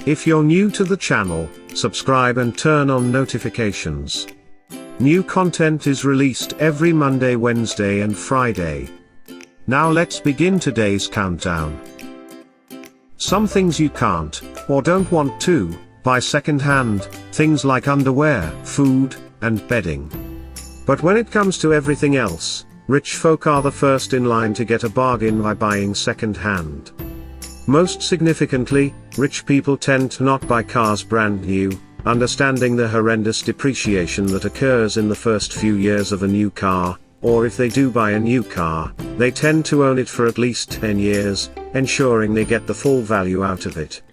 If you're new to the channel, subscribe and turn on notifications. New content is released every Monday, Wednesday and Friday. Now let's begin today's countdown. Some things you can't, or don't want to, buy second-hand, things like underwear, food, and bedding. But when it comes to everything else, rich folk are the first in line to get a bargain by buying second-hand. Most significantly, rich people tend to not buy cars brand new, understanding the horrendous depreciation that occurs in the first few years of a new car, or if they do buy a new car, they tend to own it for at least 10 years, ensuring they get the full value out of it.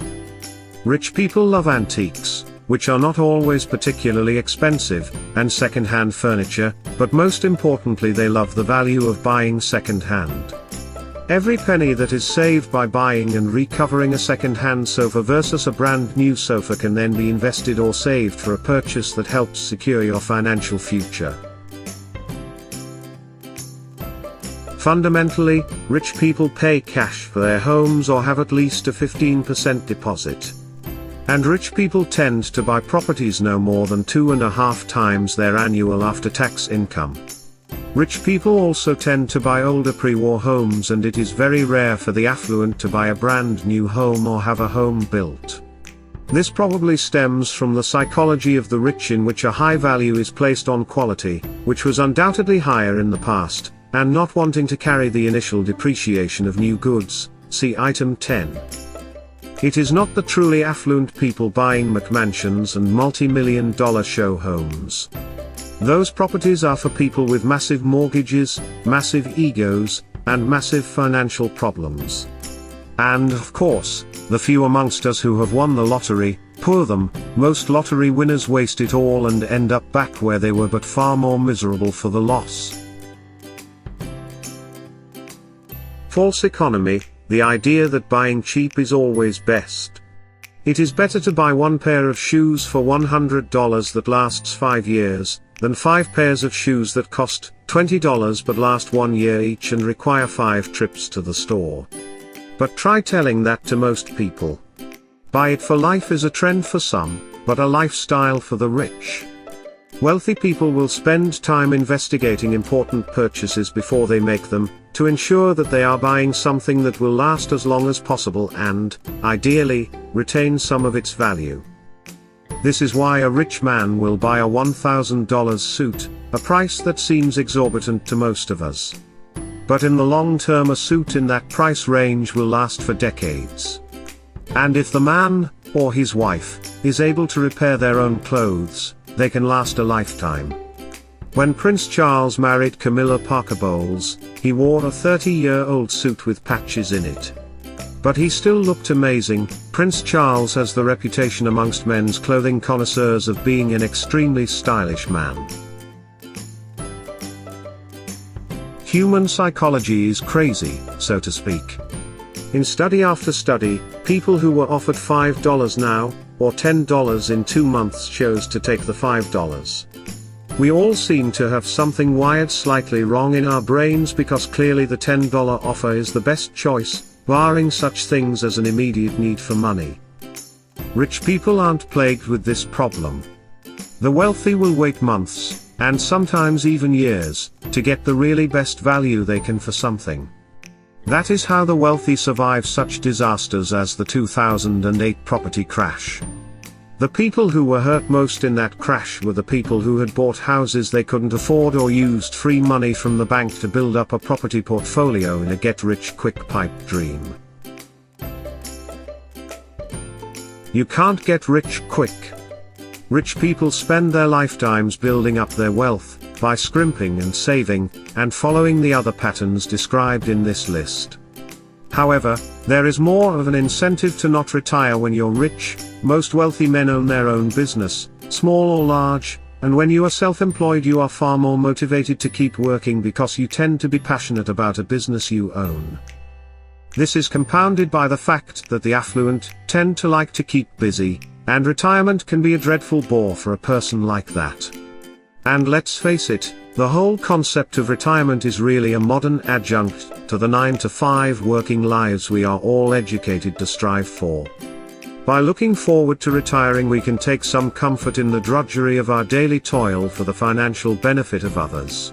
Rich people love antiques, which are not always particularly expensive, and second-hand furniture, but most importantly they love the value of buying second-hand. Every penny that is saved by buying and recovering a second-hand sofa versus a brand new sofa can then be invested or saved for a purchase that helps secure your financial future. Fundamentally, rich people pay cash for their homes or have at least a 15% deposit. And rich people tend to buy properties no more than 2.5 times their annual after-tax income. Rich people also tend to buy older pre-war homes, and it is very rare for the affluent to buy a brand new home or have a home built. This probably stems from the psychology of the rich, in which a high value is placed on quality, which was undoubtedly higher in the past, and not wanting to carry the initial depreciation of new goods, see item 10. It is not the truly affluent people buying McMansions and multi-million-dollar show homes. Those properties are for people with massive mortgages, massive egos, and massive financial problems. And of course, the few amongst us who have won the lottery, poor them. Most lottery winners waste it all and end up back where they were, but far more miserable for the loss. False economy, the idea that buying cheap is always best. It is better to buy one pair of shoes for $100 that lasts 5 years, than 5 pairs of shoes that cost $20 but last 1 year each and require 5 trips to the store. But try telling that to most people. Buy it for life is a trend for some, but a lifestyle for the rich. Wealthy people will spend time investigating important purchases before they make them, to ensure that they are buying something that will last as long as possible and, ideally, retain some of its value. This is why a rich man will buy a $1,000 suit, a price that seems exorbitant to most of us. But in the long term, a suit in that price range will last for decades. And if the man, or his wife, is able to repair their own clothes, they can last a lifetime. When Prince Charles married Camilla Parker Bowles, he wore a 30-year-old suit with patches in it. But he still looked amazing. Prince Charles has the reputation amongst men's clothing connoisseurs of being an extremely stylish man. Human psychology is crazy, so to speak. In study after study, people who were offered $5 now, or $10 in 2 months chose to take the $5. We all seem to have something wired slightly wrong in our brains, because clearly the $10 offer is the best choice, barring such things as an immediate need for money. Rich people aren't plagued with this problem. The wealthy will wait months, and sometimes even years, to get the really best value they can for something. That is how the wealthy survive such disasters as the 2008 property crash. The people who were hurt most in that crash were the people who had bought houses they couldn't afford or used free money from the bank to build up a property portfolio in a get-rich-quick pipe dream. You can't get rich quick. Rich people spend their lifetimes building up their wealth, by scrimping and saving, and following the other patterns described in this list. However, there is more of an incentive to not retire when you're rich. Most wealthy men own their own business, small or large, and when you are self-employed you are far more motivated to keep working because you tend to be passionate about a business you own. This is compounded by the fact that the affluent tend to like to keep busy, and retirement can be a dreadful bore for a person like that. And let's face it, the whole concept of retirement is really a modern adjunct to the 9-to-5 working lives we are all educated to strive for. By looking forward to retiring, we can take some comfort in the drudgery of our daily toil for the financial benefit of others.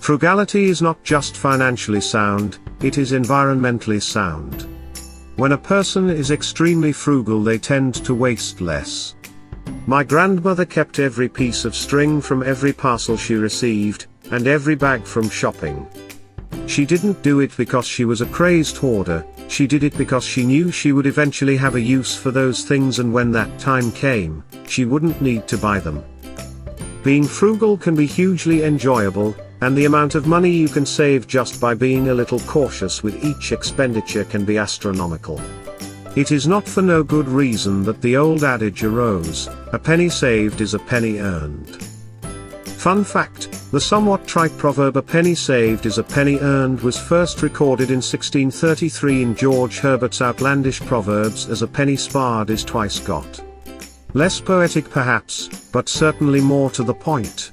Frugality is not just financially sound, it is environmentally sound. When a person is extremely frugal, they tend to waste less. My grandmother kept every piece of string from every parcel she received, and every bag from shopping. She didn't do it because she was a crazed hoarder, she did it because she knew she would eventually have a use for those things, and when that time came, she wouldn't need to buy them. Being frugal can be hugely enjoyable, and the amount of money you can save just by being a little cautious with each expenditure can be astronomical. It is not for no good reason that the old adage arose, "A penny saved is a penny earned." Fun fact, the somewhat trite proverb "a penny saved is a penny earned" was first recorded in 1633 in George Herbert's outlandish Proverbs as "a penny sparred is twice got." Less poetic perhaps, but certainly more to the point.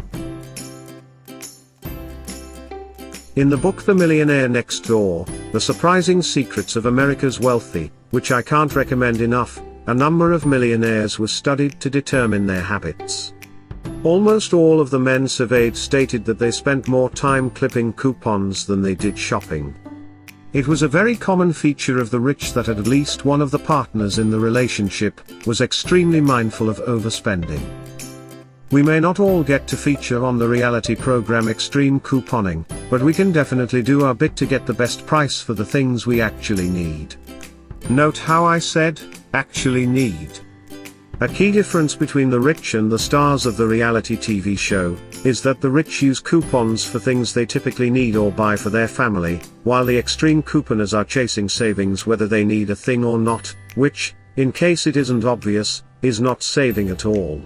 In the book The Millionaire Next Door, The Surprising Secrets of America's Wealthy, which I can't recommend enough, a number of millionaires were studied to determine their habits. Almost all of the men surveyed stated that they spent more time clipping coupons than they did shopping. It was a very common feature of the rich that at least one of the partners in the relationship was extremely mindful of overspending. We may not all get to feature on the reality program Extreme Couponing, but we can definitely do our bit to get the best price for the things we actually need. Note how I said, actually need. A key difference between the rich and the stars of the reality TV show is that the rich use coupons for things they typically need or buy for their family, while the extreme couponers are chasing savings whether they need a thing or not, which, in case it isn't obvious, is not saving at all.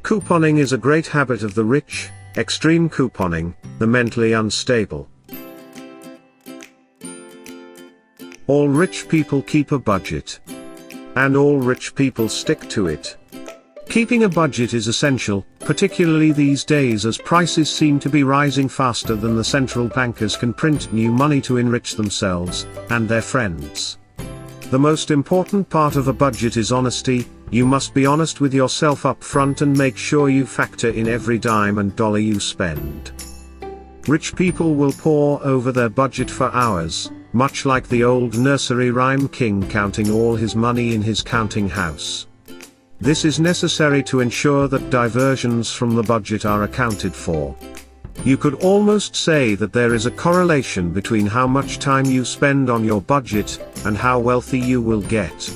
Couponing is a great habit of the rich, extreme couponing, the mentally unstable. All rich people keep a budget. And all rich people stick to it. Keeping a budget is essential, particularly these days as prices seem to be rising faster than the central bankers can print new money to enrich themselves and their friends. The most important part of a budget is honesty. You must be honest with yourself up front and make sure you factor in every dime and dollar you spend. Rich people will pore over their budget for hours, much like the old nursery rhyme king counting all his money in his counting house. This is necessary to ensure that diversions from the budget are accounted for. You could almost say that there is a correlation between how much time you spend on your budget and how wealthy you will get.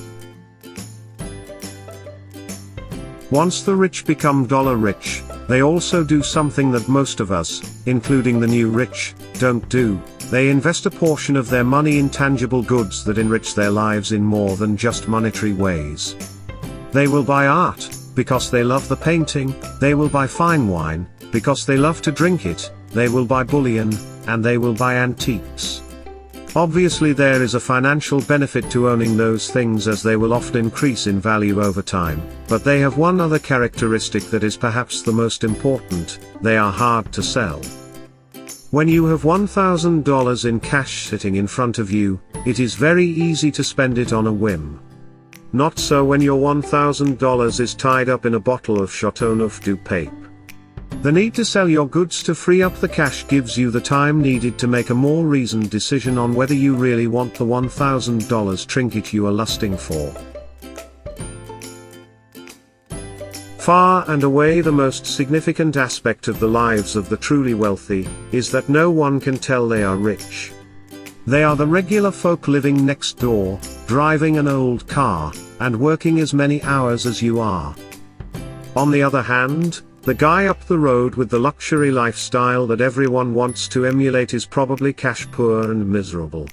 Once the rich become dollar rich, they also do something that most of us, including the new rich, don't do. They invest a portion of their money in tangible goods that enrich their lives in more than just monetary ways. They will buy art, because they love the painting; they will buy fine wine, because they love to drink it; they will buy bullion, and they will buy antiques. Obviously there is a financial benefit to owning those things as they will often increase in value over time, but they have one other characteristic that is perhaps the most important: they are hard to sell. When you have $1,000 in cash sitting in front of you, it is very easy to spend it on a whim. Not so when your $1,000 is tied up in a bottle of Chateauneuf du Pape. The need to sell your goods to free up the cash gives you the time needed to make a more reasoned decision on whether you really want the $1,000 trinket you are lusting for. Far and away the most significant aspect of the lives of the truly wealthy is that no one can tell they are rich. They are the regular folk living next door, driving an old car, and working as many hours as you are. On the other hand, the guy up the road with the luxury lifestyle that everyone wants to emulate is probably cash poor and miserable.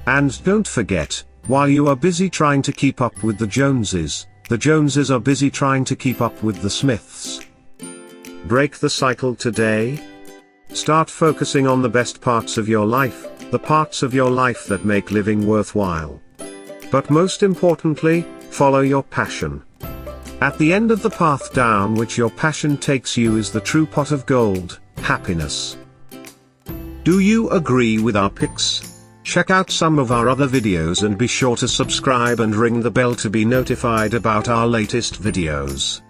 And don't forget, while you are busy trying to keep up with the Joneses are busy trying to keep up with the Smiths. Break the cycle today. Start focusing on the best parts of your life, the parts of your life that make living worthwhile. But most importantly, follow your passion. At the end of the path down which your passion takes you is the true pot of gold, happiness. Do you agree with our picks? Check out some of our other videos and be sure to subscribe and ring the bell to be notified about our latest videos.